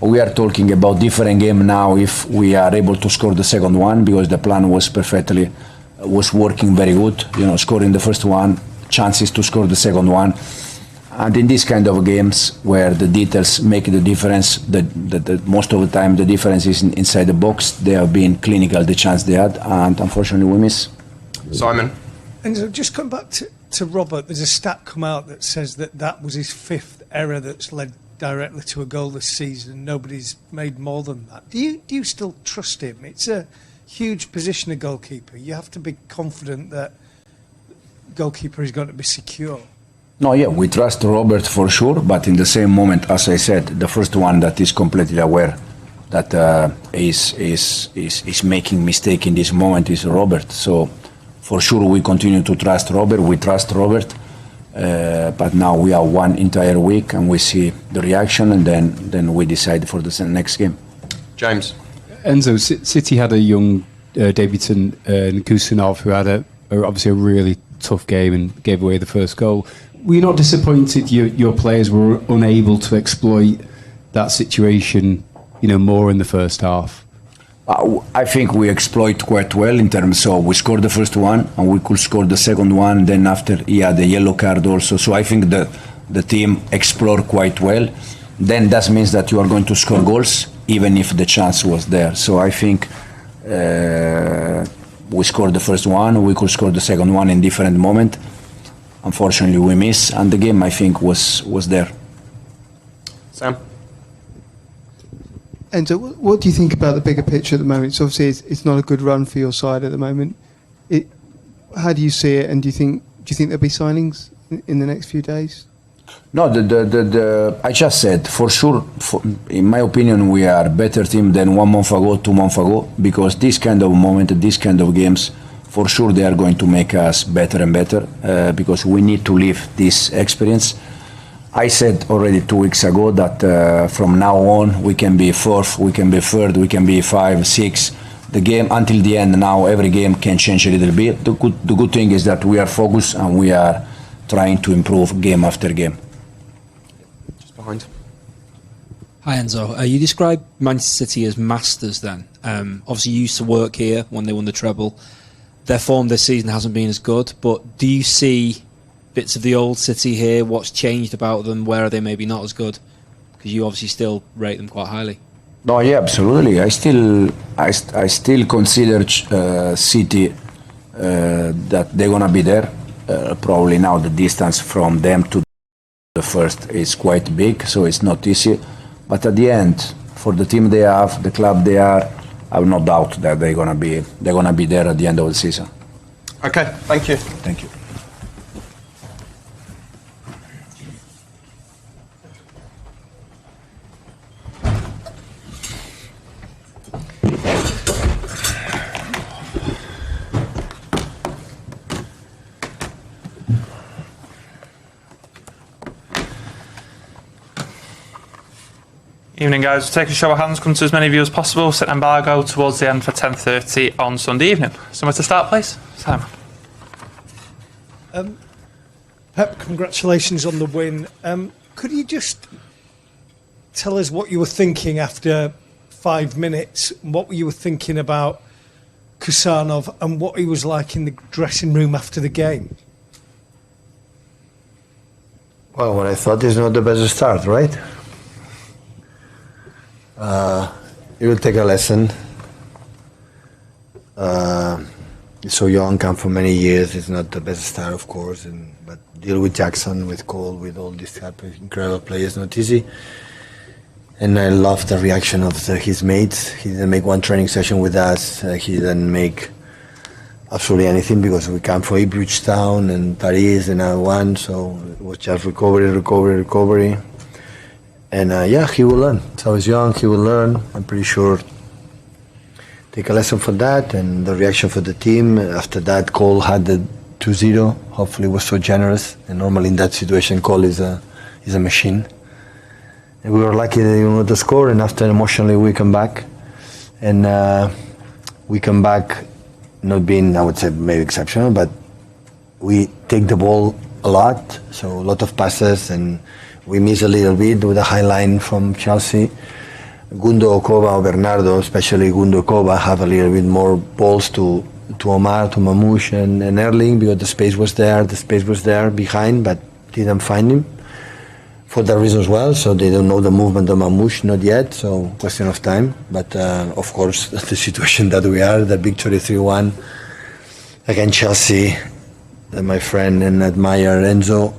we are talking about different game now if we are able to score the second one, because the plan was working very good. Scoring the first one, chances to score the second one. And in these kind of games where the details make the difference, most of the time the difference is inside the box. They have been clinical, the chance they had, and unfortunately we miss. Simon? And so just come back to Robert, there's a stat come out that says that was his fifth error that's led directly to a goal this season. Nobody's made more than that. Do you still trust him? It's a huge position, a goalkeeper. You have to be confident that goalkeeper is going to be secure. No, yeah, we trust Robert for sure, but in the same moment, as I said, the first one that is completely aware that is making mistake in this moment is Robert. So for sure we continue to trust Robert. We trust Robert, but now we are one entire week and we see the reaction, and then we decide for the next game. James? Enzo, City had a young debutant, Kusanov, who had obviously a really tough game and gave away the first goal. Were you not disappointed your players were unable to exploit that situation, more in the first half? I think we exploit quite well in terms of we scored the first one and we could score the second one. Then after, the yellow card also. So I think the team explored quite well. Then that means that you are going to score goals even if the chance was there. So I think we scored the first one. We could score the second one in different moment. Unfortunately, we miss, and the game I think was there. Sam? Enzo, what do you think about the bigger picture at the moment? So obviously, it's not a good run for your side at the moment. How do you see it, and do you think there'll be signings in the next few days? No, I just said for sure. In my opinion, we are a better team than 1 month ago, 2 months ago, because this kind of moment, this kind of games, for sure they are going to make us better and better, because we need to live this experience. I said already 2 weeks ago that from now on we can be fourth, we can be third, we can be 5, 6. The game until the end now, every game can change a little bit. The good thing is that we are focused and we are trying to improve game after game. Just behind. Hi Enzo, you described Manchester City as masters then. Obviously you used to work here when they won the treble. Their form this season hasn't been as good, but do you see bits of the old City here? What's changed about them? Where are they maybe not as good? Because you obviously still rate them quite highly. No, yeah, absolutely. I still consider City that they're gonna be there. Probably now the distance from them to the first is quite big, so it's not easy. But at the end, for the team they have, the club they are, I have no doubt that they're gonna be there at the end of the season. Okay, thank you. Thank you. Evening guys, take a show of hands, come to as many of you as possible, set embargo towards the end for 10:30 on Sunday evening. Somewhere to start please? Simon. Pep, congratulations on the win. Could you just tell us what you were thinking after 5 minutes? What you were thinking about Kusanov and what he was like in the dressing room after the game? Well, what I thought is not the best start, right? You will take a lesson. He's so young, come for many years. It's not the best start, of course, but deal with Jackson, with Cole, with all these type of incredible players, not easy. And I love the reaction of his mates. He didn't make one training session with us. He didn't make absolutely anything because we come from Ipswich Town and Paris and I won. So it was just recovery. And he will learn. So he's young, he will learn. I'm pretty sure. Take a lesson from that and the reaction for the team. After that, Cole had the 2-0. Hopefully, was so generous. And normally in that situation, Cole is a machine. And we were lucky to score. And after emotionally, we come back, and we come back, not being, I would say, maybe exceptional, but we take the ball a lot. So a lot of passes and. We miss a little bit with a high line from Chelsea. Gundo, Kova, or Bernardo, especially Gundo, Kova, have a little bit more balls to Omar, to Mamouche and Erling, because the space was there behind, but didn't find him for that reason as well. So they don't know the movement of Mamouche, not yet, so question of time. But of course, the situation that we are, the victory 3-1 against Chelsea, my friend and admirer Enzo.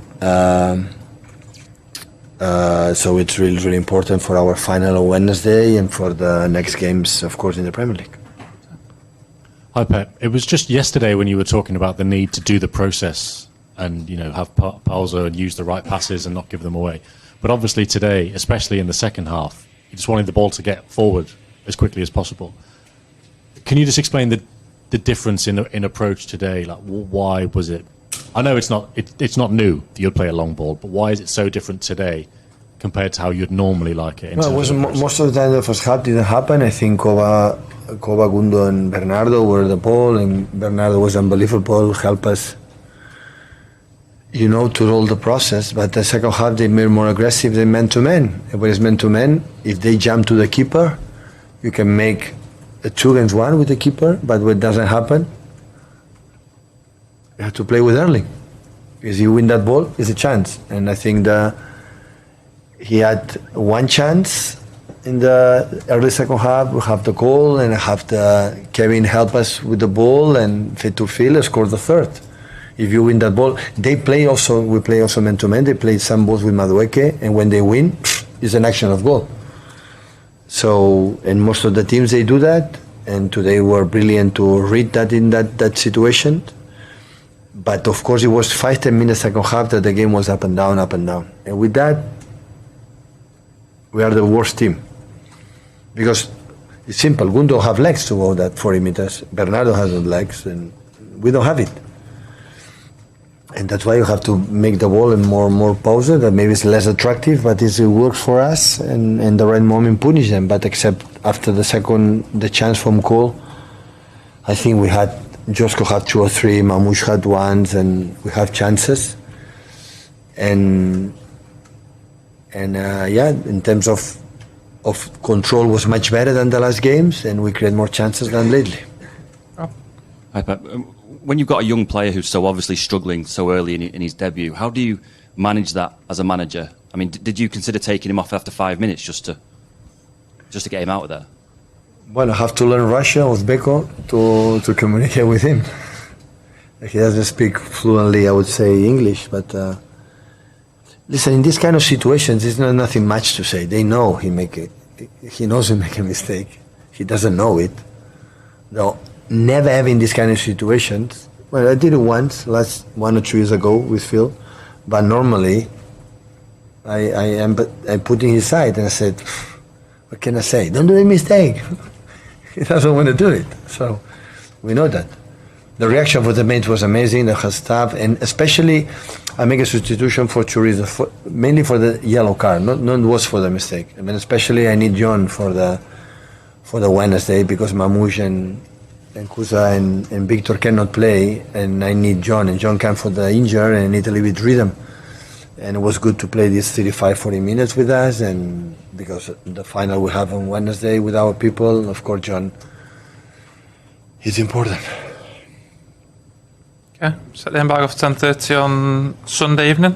So it's really, really important for our final on Wednesday and for the next games, of course, in the Premier League. Hi, Pep. It was just yesterday when you were talking about the need to do the process and, have pausa and use the right passes and not give them away. But obviously today, especially in the second half, you just wanted the ball to get forward as quickly as possible. Can you just explain the difference in approach today? Like, why was it? I know it's not new that you'd play a long ball, but why is it so different today compared to how you'd normally like it? Well, it was most of the time the first half didn't happen. I think Kova, Gundo, and Bernardo were the ball, and Bernardo was unbelievable, help us, to roll the process. But the second half they made more aggressive than man-to-man. When it's man-to-man, if they jump to the keeper, you can make a 2-against-1 with the keeper, but when it doesn't happen, you have to play with Erling. Because you win that ball, it's a chance. And I think he had one chance in the early second half. We have the goal, and have Kevin help us with the ball, and fit to Phil score the third. If you win that ball, we play also man-to-man. They play some balls with Madueke, and when they win, it's an action of goal. So, and most of the teams, they do that, and today were brilliant to read that in that situation. But of course, it was 5-10 minutes second half that the game was up and down. And with that, we are the worst team. Because it's simple. Gundo have legs to go that 40 meters. Bernardo has legs, and we don't have it. And that's why you have to make the ball and more pause. That maybe it's less attractive, but it works for us. And the right moment punish them. But except after the chance from Cole, I think we had. Josko had 2 or 3, Mamouche had ones, and we have chances. And in terms of control was much better than the last games, and we create more chances than lately. Hi, Pep. When you've got a young player who's so obviously struggling so early in his debut, how do you manage that as a manager? I mean, did you consider taking him off after 5 minutes just to get him out of there? Well, I have to learn Russian with Beko to communicate with him. He doesn't speak fluently, I would say, English, but listen, in these kind of situations, there's nothing much to say. They know he knows he make a mistake. He doesn't know it. No, never ever in these kind of situations. Well, I did it once, last 1 or 2 years ago with Phil, but normally I put in his side and I said, what can I say? Don't do a mistake. He doesn't want to do it. So we know that. The reaction for the mates was amazing, the staff, and especially I make a substitution for 2 reasons. Mainly for the yellow card, not was for the mistake. I mean, especially I need John for the Wednesday, because Mamouche and Kusa and Victor cannot play, and I need John, and John came for the injury, and I need a little bit rhythm. And it was good to play these 35-40 minutes with us, and because the final we have on Wednesday with our people, of course, John is important. Okay, set the embargo for 10:30 on Sunday evening.